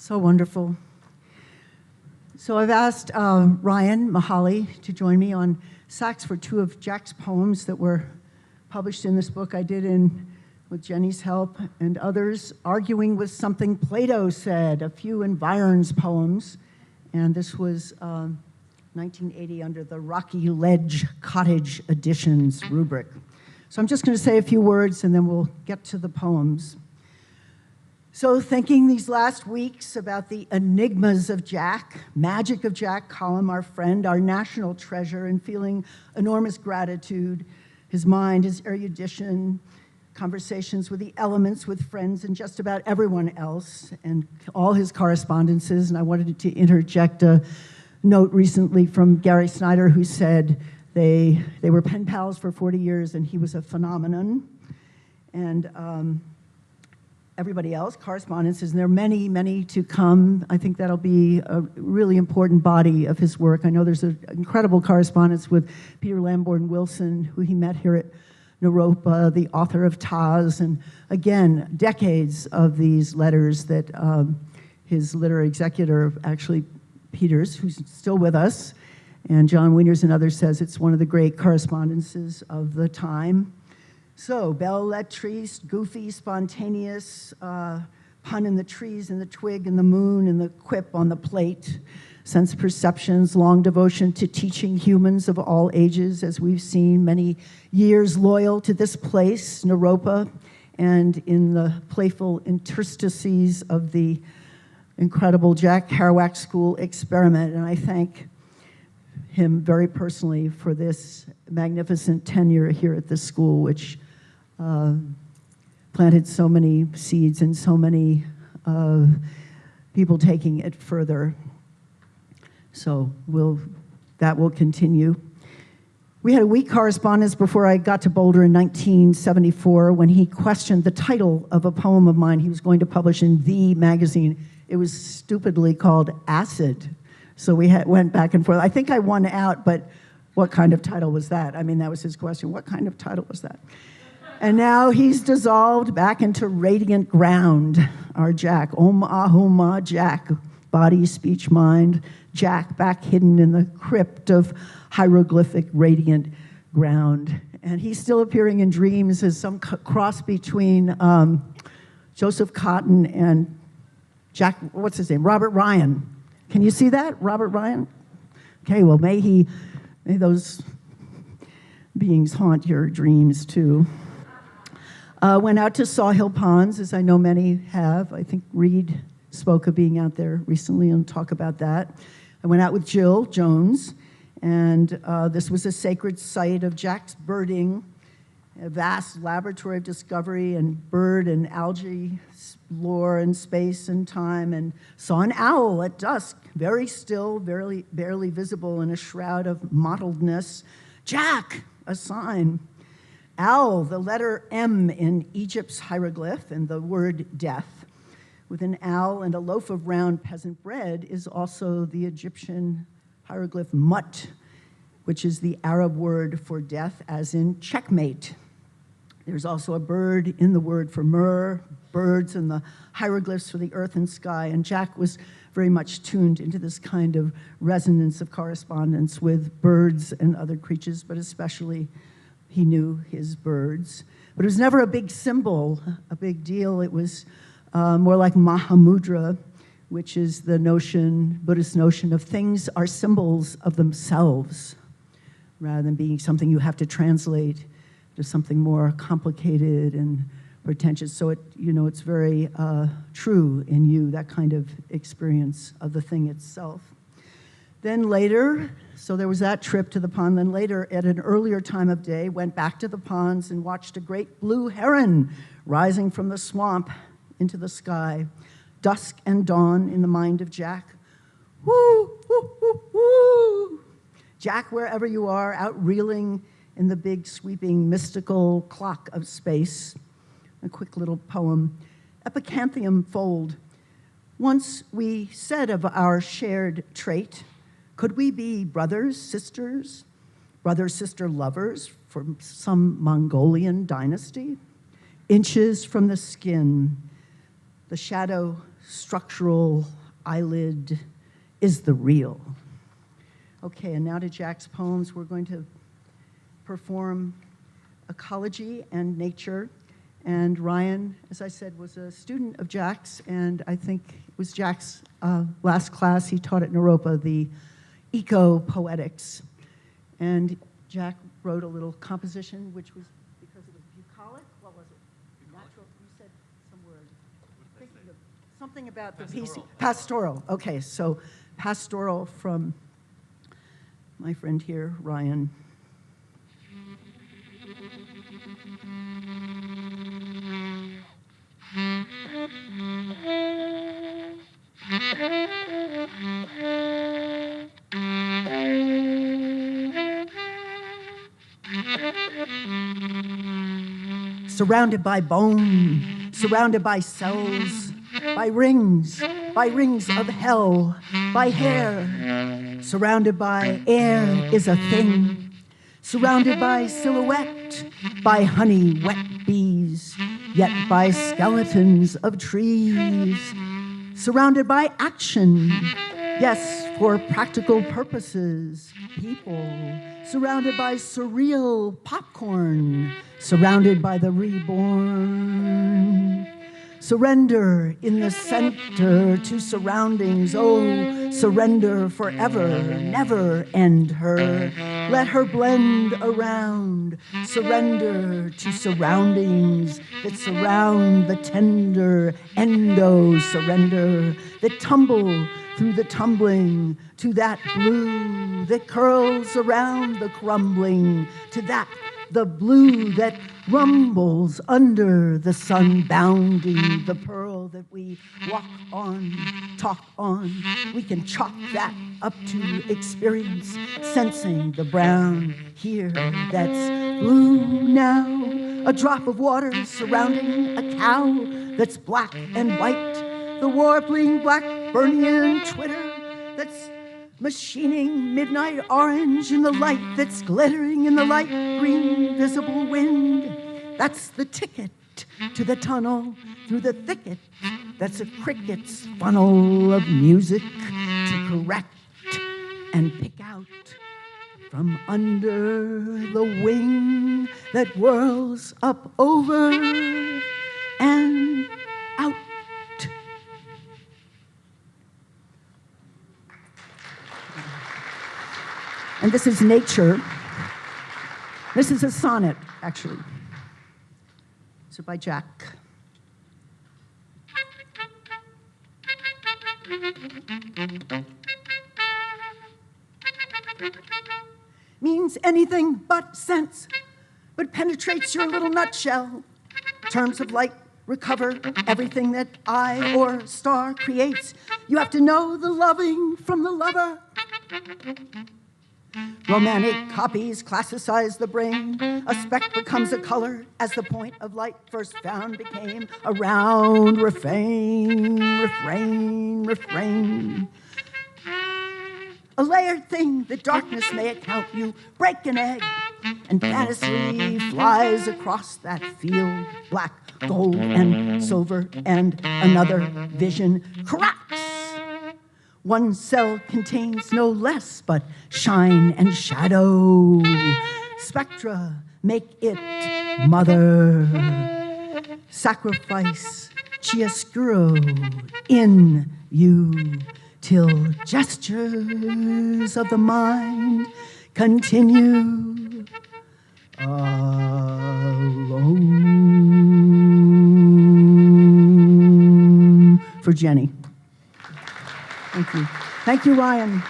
So wonderful. So I've asked Ryan Mahali to join me on sax for two of Jack's poems that were published in this book I did with Jenny's help and others, arguing with something Plato said, a few environs poems. And this was 1980 under the Rocky Ledge Cottage Editions rubric. So I'm just going to say a few words and then we'll get to the poems. So thinking these last weeks about the enigmas of Jack, magic of Jack Collom, our friend, our national treasure, and feeling enormous gratitude, his mind, his erudition, conversations with the elements, with friends, and just about everyone else, and all his correspondences. And I wanted to interject a note recently from Gary Snyder, who said they were pen pals for 40 years, and he was a phenomenon. And everybody else, correspondences, and there are many, many to come. I think that'll be a really important body of his work. I know there's an incredible correspondence with Peter Lamborn Wilson, who he met here at Naropa, the author of Taz, and again, decades of these letters that his literary executor, actually Peters, who's still with us, and John Wieners and others says it's one of the great correspondences of the time. So, belle-lettriste, goofy, spontaneous, pun in the trees and the twig and the moon and the quip on the plate, sense perceptions, long devotion to teaching humans of all ages, as we've seen, many years loyal to this place, Naropa, and in the playful interstices of the incredible Jack Kerouac School experiment. And I thank him very personally for this magnificent tenure here at this school, which planted so many seeds and so many people taking it further. So that will continue. We had a week correspondence before I got to Boulder in 1974 when he questioned the title of a poem of mine he was going to publish in The magazine. It was stupidly called Acid. So we went back and forth. I think I won out, but what kind of title was that? I mean, that was his question. What kind of title was that? And now he's dissolved back into radiant ground, our Jack. Om Ahuma Jack, body, speech, mind. Jack back hidden in the crypt of hieroglyphic radiant ground. And he's still appearing in dreams as some cross between Joseph Cotton and Jack, what's his name? Robert Ryan. Can you see that? Robert Ryan? Okay, well, may those beings haunt your dreams too. Went out to Sawhill Ponds, as I know many have. I think Reed spoke of being out there recently and talk about that. I went out with Jill Jones, and this was a sacred site of Jack's birding, a vast laboratory of discovery and bird and algae lore and space and time, and saw an owl at dusk, very still, barely visible in a shroud of mottledness. Jack, a sign. Owl, the letter M in Egypt's hieroglyph, and the word death. With an owl and a loaf of round peasant bread is also the Egyptian hieroglyph mut, which is the Arab word for death, as in checkmate. There's also a bird in the word for myrrh, birds and the hieroglyphs for the earth and sky, and Jack was very much tuned into this kind of resonance of correspondence with birds and other creatures, but especially he knew his birds. But it was never a big symbol, a big deal. It was more like Mahamudra, which is the notion, Buddhist notion of things are symbols of themselves, rather than being something you have to translate to something more complicated and pretentious. So it's very true in you, that kind of experience of the thing itself. Then later, so there was that trip to the pond. Then later, at an earlier time of day, went back to the ponds and watched a great blue heron rising from the swamp into the sky. Dusk and dawn in the mind of Jack. Woo, woo, woo, woo. Jack, wherever you are, out reeling in the big, sweeping, mystical clock of space. A quick little poem. Epicanthium fold. Once we said of our shared trait, could we be brothers, sisters, brother-sister lovers from some Mongolian dynasty? Inches from the skin, the shadow structural eyelid is the real. Okay, and now to Jack's poems. We're going to perform Ecology and Nature. And Ryan, as I said, was a student of Jack's, and I think it was Jack's last class he taught at Naropa, the Poetics. And Jack wrote a little composition, which was because it was bucolic. What was it? Bucolic. Natural. You said some word. Something about pastoral. The piece. Pastoral. Okay, so pastoral from my friend here, Ryan. Surrounded by bone, surrounded by cells, by rings of hell, by hair, surrounded by air is a thing, surrounded by silhouette, by honey wet bees, yet by skeletons of trees, surrounded by action, yes, for practical purposes, people, surrounded by surreal popcorn, surrounded by the reborn. Surrender in the center to surroundings, oh, surrender forever, never end her. Let her blend around, surrender to surroundings that surround the tender, surrender, that tumble through the tumbling to that blue that curls around the crumbling, to that the blue that rumbles under the sun, bounding the pearl that we walk on, talk on. We can chalk that up to experience, sensing the brown here that's blue now. A drop of water surrounding a cow that's black and white. The warbling Blackburnian twitter that's machining midnight orange in the light that's glittering in the light green visible wind. That's the ticket to the tunnel through the thicket. That's a cricket's funnel of music to correct and pick out from under the wing that whirls up over and out. And this is Nature. This is a sonnet, actually. So by Jack. Means anything but sense, but penetrates your little nutshell. Terms of light recover everything that eye or star creates. You have to know the loving from the lover. Romantic copies classicize the brain. A speck becomes a color as the point of light first found became a round refrain. A layered thing that darkness may account. You break an egg and fantasy flies across that field. Black, gold, and silver, and another vision cracks. One cell contains no less but shine and shadow. Spectra make it mother. Sacrifice chiaroscuro in you till gestures of the mind continue alone. For Jenny. Thank you. Thank you, Ryan.